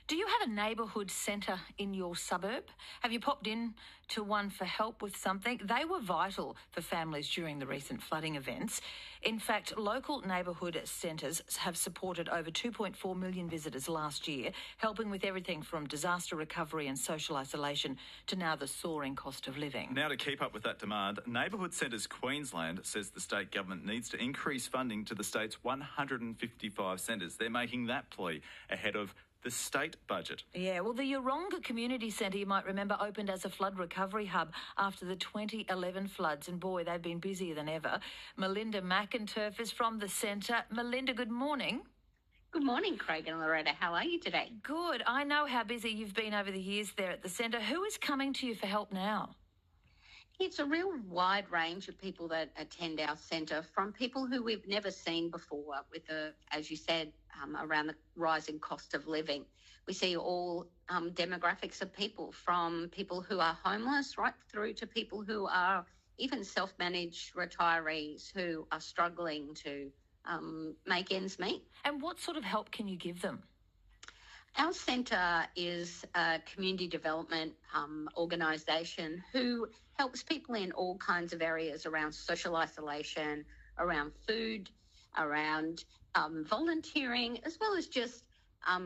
Do you have a neighbourhood centre in your suburb? Have you popped in to one for help with something? They were vital for families during the recent flooding events. In fact, local neighbourhood centres have supported over 2.4 million visitors last year, helping with everything from disaster recovery and social isolation to now the soaring cost of living. Now, to keep up with that demand, Neighbourhood Centres Queensland says the state government needs to increase funding to the state's 155 centres. They're making that plea ahead of the state budget. Yeah, well, the Yeronga Community Centre, you might remember, opened as a flood recovery hub after the 2011 floods, and boy, they've been busier than ever. Melinda McInturff is from the centre. Melinda, good morning. Good morning, Craig and Loretta. How are you today? Good. I know how busy you've been over the years there at the centre. Who is coming to you for help now? It's a real wide range of people that attend our centre, from people who we've never seen before with, as you said, around the rising cost of living. We see all demographics of people, from people who are homeless right through to people who are even self-managed retirees who are struggling to make ends meet. And what sort of help can you give them? Our centre is a community development organisation who helps people in all kinds of areas around social isolation, around food, around volunteering, as well as just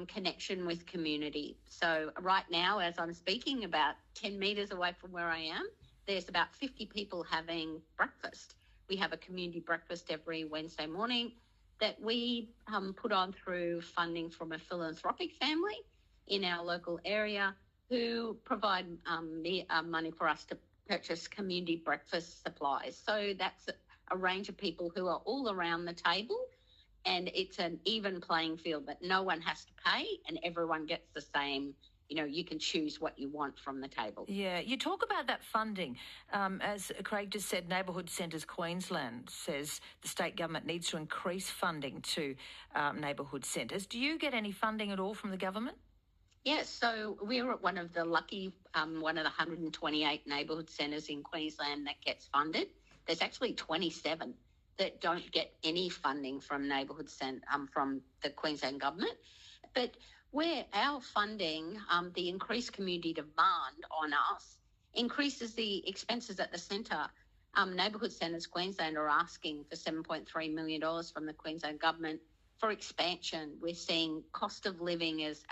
connection with community. So right now, as I'm speaking, about 10 metres away from where I am, there's about 50 people having breakfast. We have a community breakfast every Wednesday morning that we put on through funding from a philanthropic family in our local area who provide money for us to purchase community breakfast supplies. So that's a range of people who are all around the table, and it's an even playing field that no one has to pay and everyone gets the same. You know, you can choose what you want from the table. Yeah, you talk about that funding. As Craig just said, Neighbourhood Centres Queensland says the state government needs to increase funding to neighbourhood centres. Do you get any funding at all from the government? Yes, so we're one of the lucky, one of the 128 neighbourhood centres in Queensland that gets funded. There's actually 27 that don't get any funding from from the Queensland government. But where our funding, the increased community demand on us, increases the expenses at the centre. Neighbourhood Centres Queensland are asking for $7.3 million from the Queensland government for expansion. We're seeing cost of living is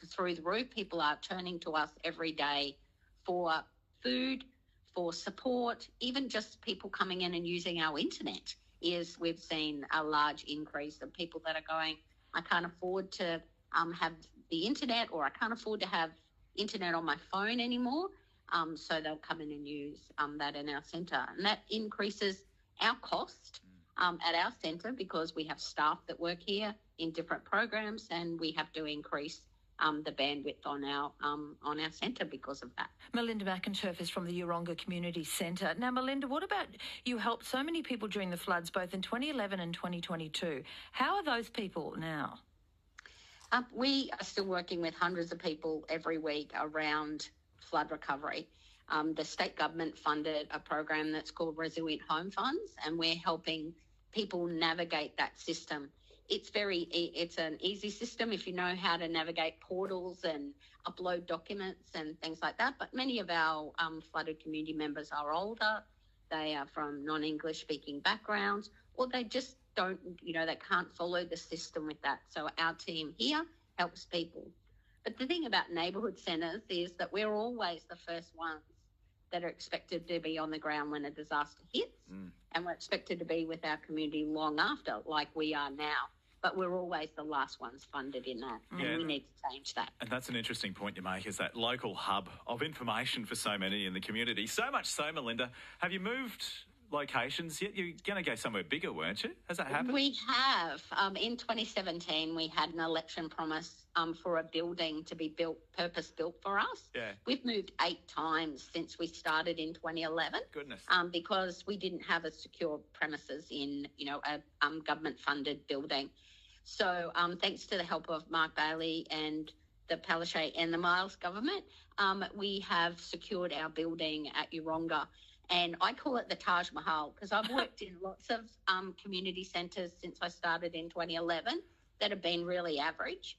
through the roof. People are turning to us every day for food, for support, even just people coming in and using our internet. We've seen a large increase of people that are going, I can't afford to have the internet, or I can't afford to have internet on my phone anymore. So they'll come in and use that in our centre. And that increases our cost at our centre because we have staff that work here in different programs, and we have to increase the bandwidth on our centre because of that. Melinda McInturff is from the Yeronga Community Centre. Now, Melinda, what about you helped so many people during the floods, both in 2011 and 2022. How are those people now? We are still working with hundreds of people every week around flood recovery. The state government funded a program that's called Resilient Home Funds, and we're helping people navigate that system. It's an easy system if you know how to navigate portals and upload documents and things like that. But many of our flooded community members are older. They are from non-English speaking backgrounds, or they just don't, they can't follow the system with that. So our team here helps people. But the thing about neighbourhood centres is that we're always the first ones that are expected to be on the ground when a disaster hits, and we're expected to be with our community long after, like we are now. But we're always the last ones funded in that, and we need to change that. And that's an interesting point you make, is that local hub of information for so many in the community. So much so, Melinda, have you moved locations yet? You're going to go somewhere bigger, weren't you? Has that happened? We have. In 2017, we had an election promise for a building to be purpose-built for us. Yeah. We've moved 8 times since we started in 2011. Goodness. Because we didn't have a secure premises in, a government-funded building. So thanks to the help of Mark Bailey and the Palaszczuk and the Miles government, we have secured our building at Yeronga. And I call it the Taj Mahal because I've worked in lots of community centres since I started in 2011 that have been really average.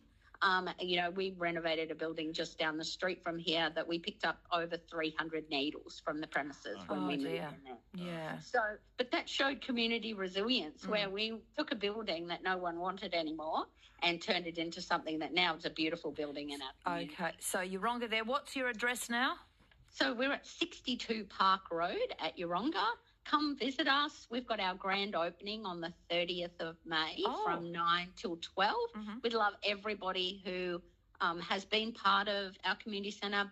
We renovated a building just down the street from here that we picked up over 300 needles from the premises when we moved in there. Yeah. So, but that showed community resilience where we took a building that no one wanted anymore and turned it into something that now is a beautiful building in our community. Okay, so Yeronga there. What's your address now? So we're at 62 Park Road at Yeronga. Come visit us. We've got our grand opening on the 30th of May from 9 till 12. We'd love everybody who has been part of our community centre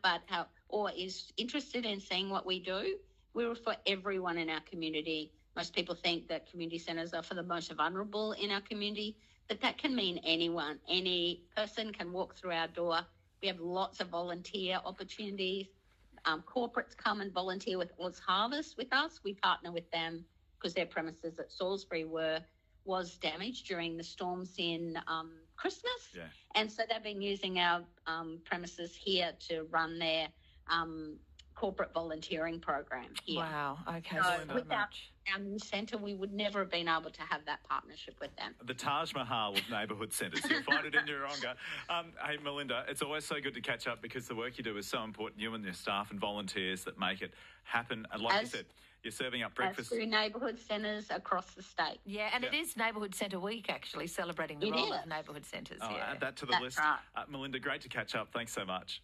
or is interested in seeing what we do. We're for everyone in our community. Most people think that community centres are for the most vulnerable in our community, but that can mean anyone. Any person can walk through our door. We have lots of volunteer opportunities. Corporates come and volunteer with Oz Harvest with us. We partner with them because their premises at Salisbury was damaged during the storms in Christmas. Yeah. And so they've been using our premises here to run their corporate volunteering program here. Wow, okay. So without our new centre, we would never have been able to have that partnership with them. The Taj Mahal of neighbourhood centres. You'll find it in Yeronga. Hey, Melinda, it's always so good to catch up because the work you do is so important, you and your staff and volunteers that make it happen. And like you said, you're serving up breakfast. Through neighbourhood centres across the state. Yeah, and it is Neighbourhood Centre Week, actually, celebrating the role of neighbourhood centres. Add that to the list. Right. Melinda, great to catch up. Thanks so much.